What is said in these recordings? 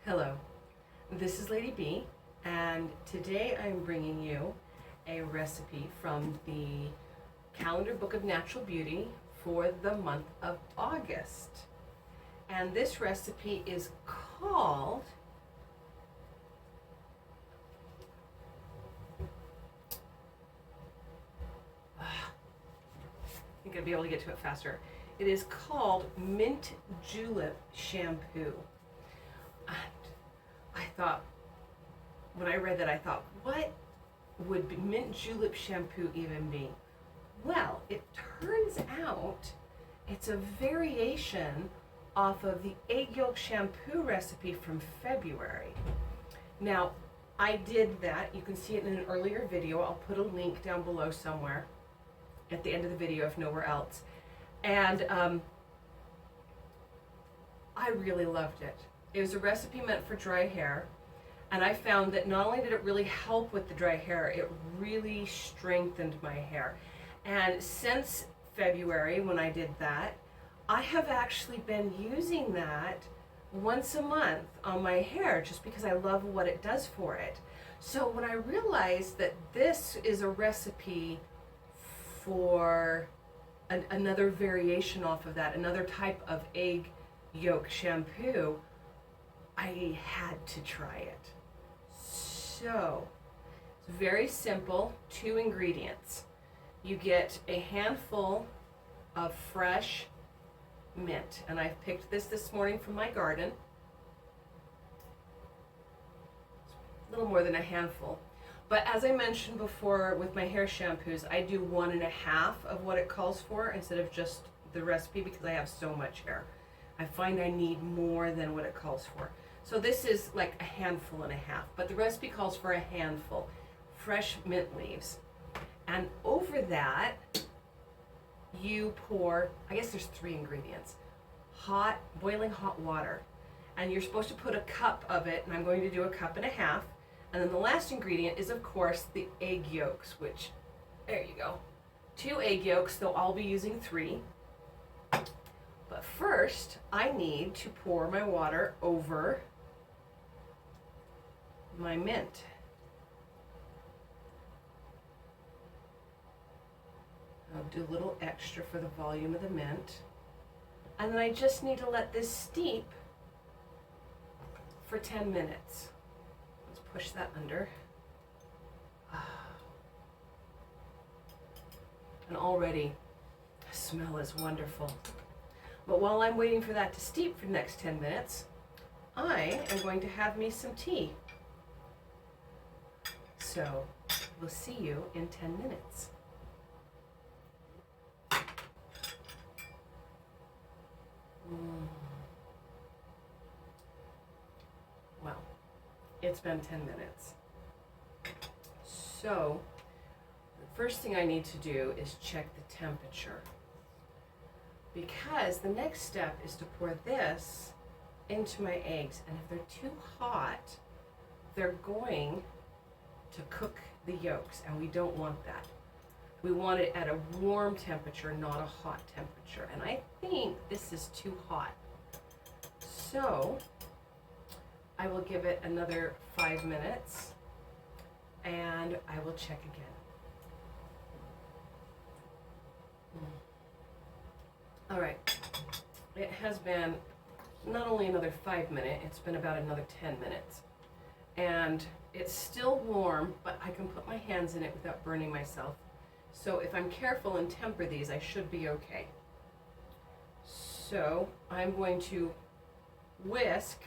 Hello, this is Lady B, and today I'm bringing you a recipe from the Calendar Book of Natural Beauty for the month of August. And this recipe is called I think I'd be able to get to it faster. It is called Mint Julep Shampoo. And I thought, when I read that, I thought, what would mint julep shampoo even be? Well, it turns out it's a variation off of the egg yolk shampoo recipe from February. Now, I did that. You can see it in an earlier video. I'll put a link down below somewhere at the end of the video, if nowhere else. And I really loved it. It was a recipe meant for dry hair, and I found that not only did it really help with the dry hair, it really strengthened my hair. And since February, when I did that, I have actually been using that once a month on my hair just because I love what it does for it. So when I realized that this is a recipe for another variation off of that, another type of egg yolk shampoo, I had to try it. So it's very simple, 2 ingredients. You get a handful of fresh mint, and I've picked this morning from my garden. It's a little more than a handful. But as I mentioned before with my hair shampoos, I do 1.5 of what it calls for instead of just the recipe because I have so much hair. I find I need more than what it calls for. So this is like 1.5 handfuls, but the recipe calls for a handful. Fresh mint leaves. And over that, you pour, I guess there's 3 ingredients. Boiling hot water. And you're supposed to put a cup of it, and I'm going to do 1.5 cups. And then the last ingredient is, of course, the egg yolks, which, there you go. 2 egg yolks, though I'll be using 3. But first, I need to pour my water over my mint. I'll do a little extra for the volume of the mint. And then I just need to let this steep for 10 minutes. Let's push that under. And already, the smell is wonderful. But while I'm waiting for that to steep for the next 10 minutes, I am going to have me some tea. So, we'll see you in 10 minutes. Well, it's been 10 minutes. So, the first thing I need to do is check the temperature. Because the next step is to pour this into my eggs, and if they're too hot, they're going to cook the yolks, and we don't want that. We want it at a warm temperature, not a hot temperature, and I think this is too hot. So I will give it another 5 minutes, and I will check again. All right, it has been not only another 5 minutes, it's been about another 10 minutes. And it's still warm, but I can put my hands in it without burning myself. So if I'm careful and temper these, I should be okay. So I'm going to whisk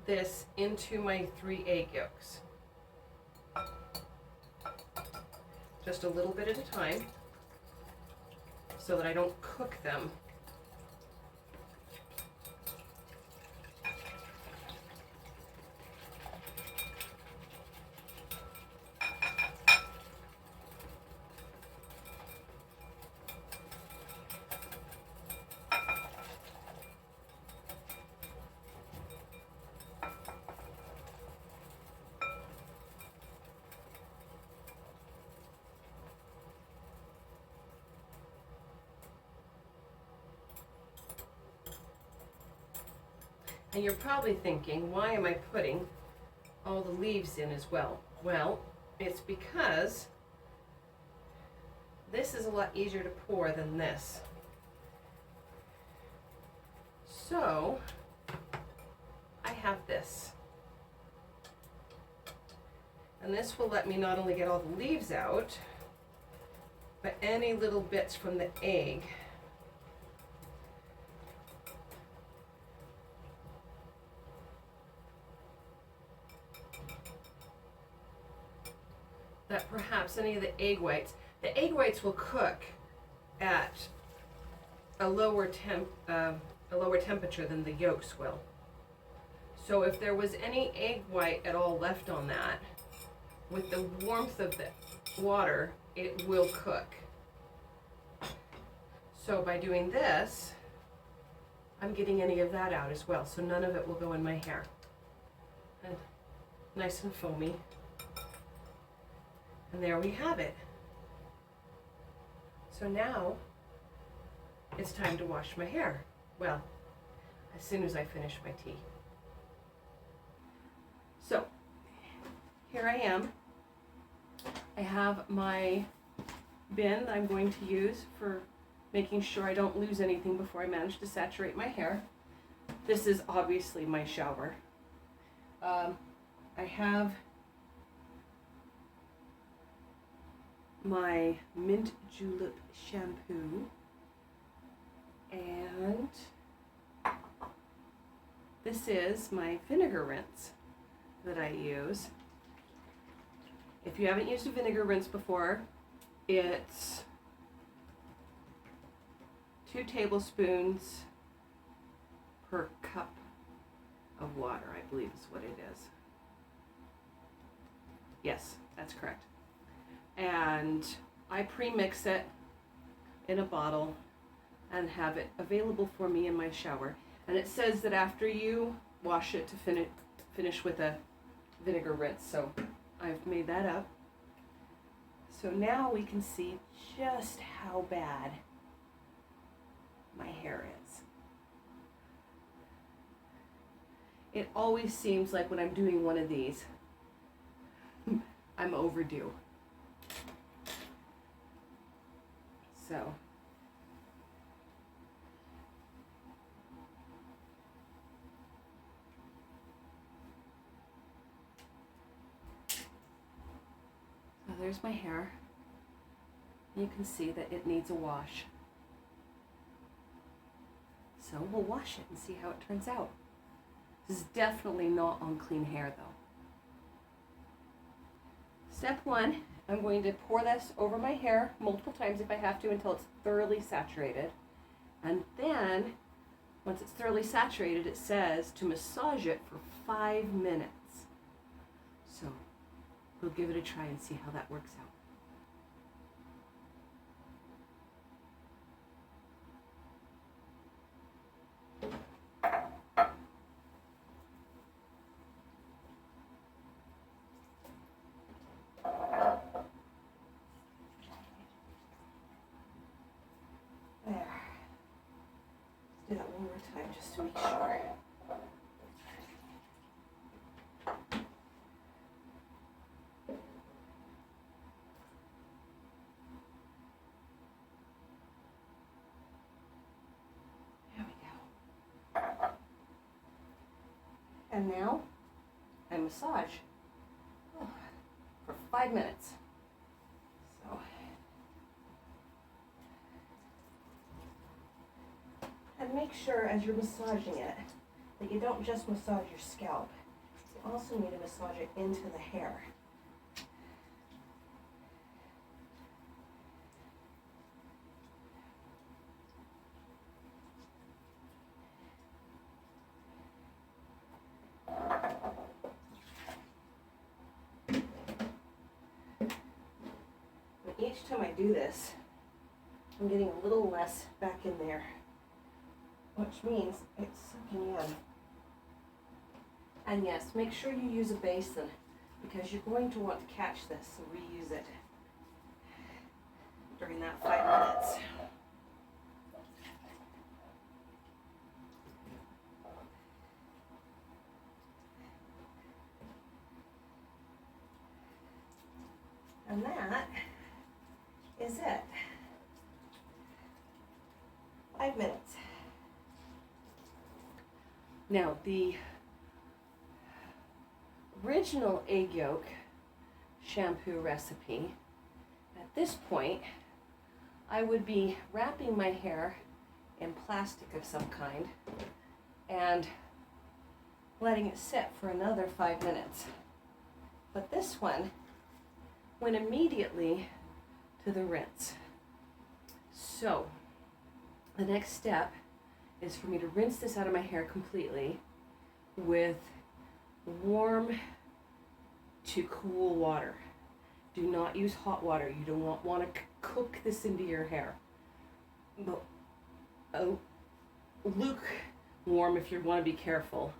this into my 3 egg yolks. Just a little bit at a time so that I don't cook them. And you're probably thinking, why am I putting all the leaves in as well? Well, it's because this is a lot easier to pour than this. So I have this. And this will let me not only get all the leaves out, but any little bits from the egg. That perhaps any of the egg whites will cook at a lower temperature than the yolks will. So if there was any egg white at all left on that, with the warmth of the water, it will cook. So by doing this, I'm getting any of that out as well, so none of it will go in my hair. And nice and foamy. And there we have it. So now it's time to wash my hair. Well, as soon as I finish my tea. So here I am. I have my bin that I'm going to use for making sure I don't lose anything before I manage to saturate my hair. This is obviously my shower. I have my mint julep shampoo, and this is my vinegar rinse that I use. If you haven't used a vinegar rinse before, it's 2 tablespoons per cup of water, I believe is what it is. Yes, that's correct. And I pre-mix it in a bottle and have it available for me in my shower. And it says that after you wash it to finish with a vinegar rinse. So I've made that up. So now we can see just how bad my hair is. It always seems like when I'm doing one of these, I'm overdue. So there's my hair. You can see that it needs a wash. So we'll wash it and see how it turns out. This is definitely not on clean hair though. Step 1, I'm going to pour this over my hair multiple times if I have to until it's thoroughly saturated. And then, once it's thoroughly saturated, it says to massage it for 5 minutes. So we'll give it a try and see how that works out. Do that one more time just to make sure. There we go. And now I massage for 5 minutes. So. And make sure as you're massaging it that you don't just massage your scalp. You also need to massage it into the hair. And each time I do this, I'm getting a little less back in there, which means it's soaking in. And yes, make sure you use a basin because you're going to want to catch this and reuse it during that 5 minutes. And that is it. 5 minutes. Now, the original egg yolk shampoo recipe, at this point, I would be wrapping my hair in plastic of some kind and letting it sit for another 5 minutes. But this one went immediately to the rinse. So the next step is for me to rinse this out of my hair completely with warm to cool water. Do not use hot water. You don't want to cook this into your hair. But, lukewarm if you want to be careful,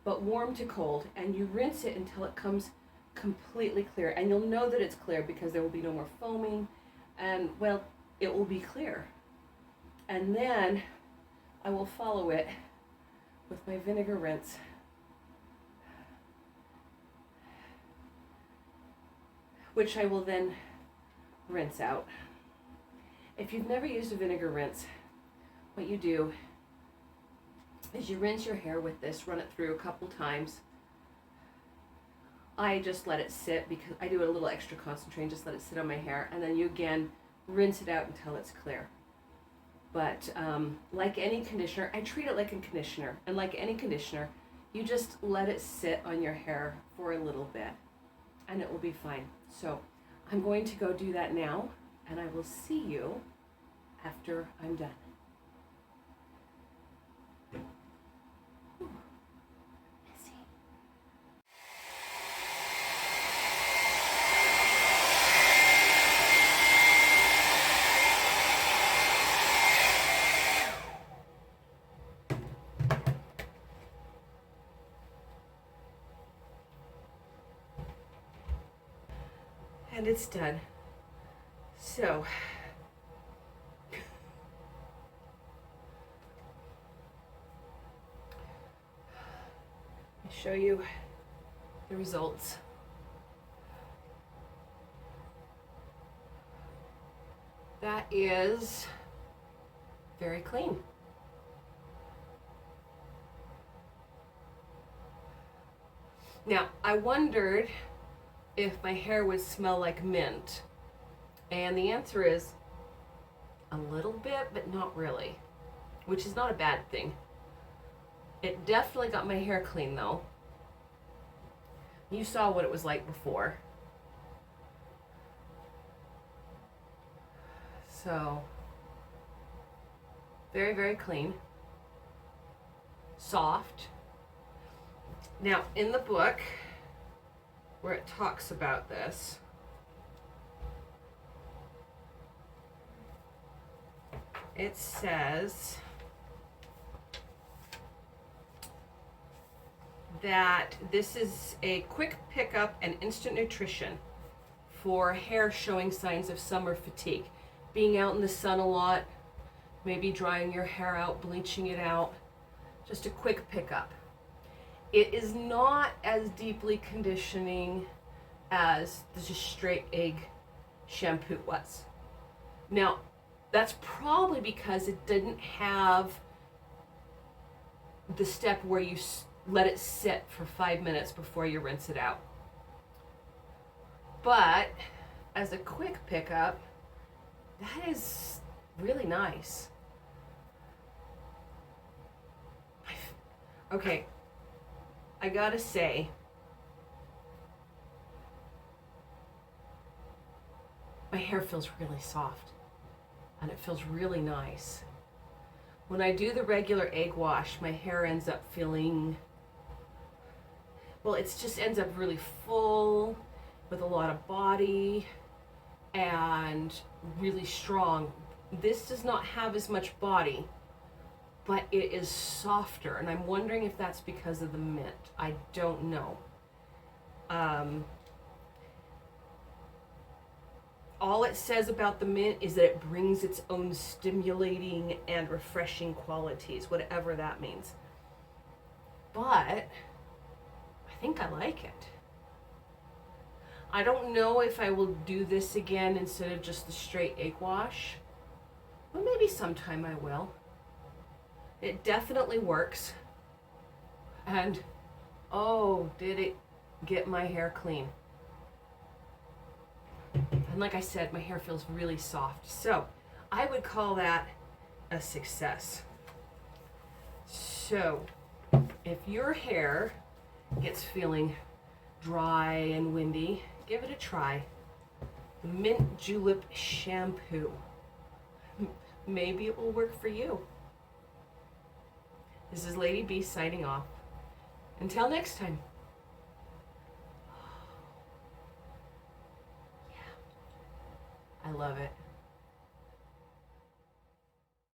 but warm to cold, and you rinse it until it comes completely clear. And you'll know that it's clear because there will be no more foaming, and well, it will be clear. And then I will follow it with my vinegar rinse. Which I will then rinse out. If you've never used a vinegar rinse, what you do is you rinse your hair with this, run it through a couple times. I just let it sit because I do it a little extra concentrated, just let it sit on my hair, and then you again rinse it out until it's clear. But like any conditioner, I treat it like a conditioner, and like any conditioner, you just let it sit on your hair for a little bit and it will be fine. So I'm going to go do that now, and I will see you after I'm done. Ooh, messy. And it's done. So I'll show you the results. That is very clean. Now, I wondered if my hair would smell like mint, and the answer is a little bit, but not really, which is not a bad thing. It definitely got my hair clean though. You saw what it was like before. So very, very clean, soft. Now in the book where it talks about this, it says that this is a quick pickup and instant nutrition for hair showing signs of summer fatigue. Being out in the sun a lot, maybe drying your hair out, bleaching it out, just a quick pickup. It is not as deeply conditioning as the just straight egg shampoo was. Now, that's probably because it didn't have the step where you let it sit for 5 minutes before you rinse it out. But as a quick pickup, that is really nice. Okay, I gotta say, my hair feels really soft and it feels really nice. When I do the regular egg wash, my hair ends up feeling, well, it just ends up really full with a lot of body and really strong. This does not have as much body, but it is softer, and I'm wondering if that's because of the mint. I don't know. All it says about the mint is that it brings its own stimulating and refreshing qualities, whatever that means. But I think I like it. I don't know if I will do this again instead of just the straight egg wash, but maybe sometime I will. It definitely works. And oh, did it get my hair clean. And like I said, my hair feels really soft. So I would call that a success. So if your hair gets feeling dry and windy, give it a try. Mint Julep Shampoo. Maybe it will work for you. This is Lady B signing off. Until next time. Yeah, I love it.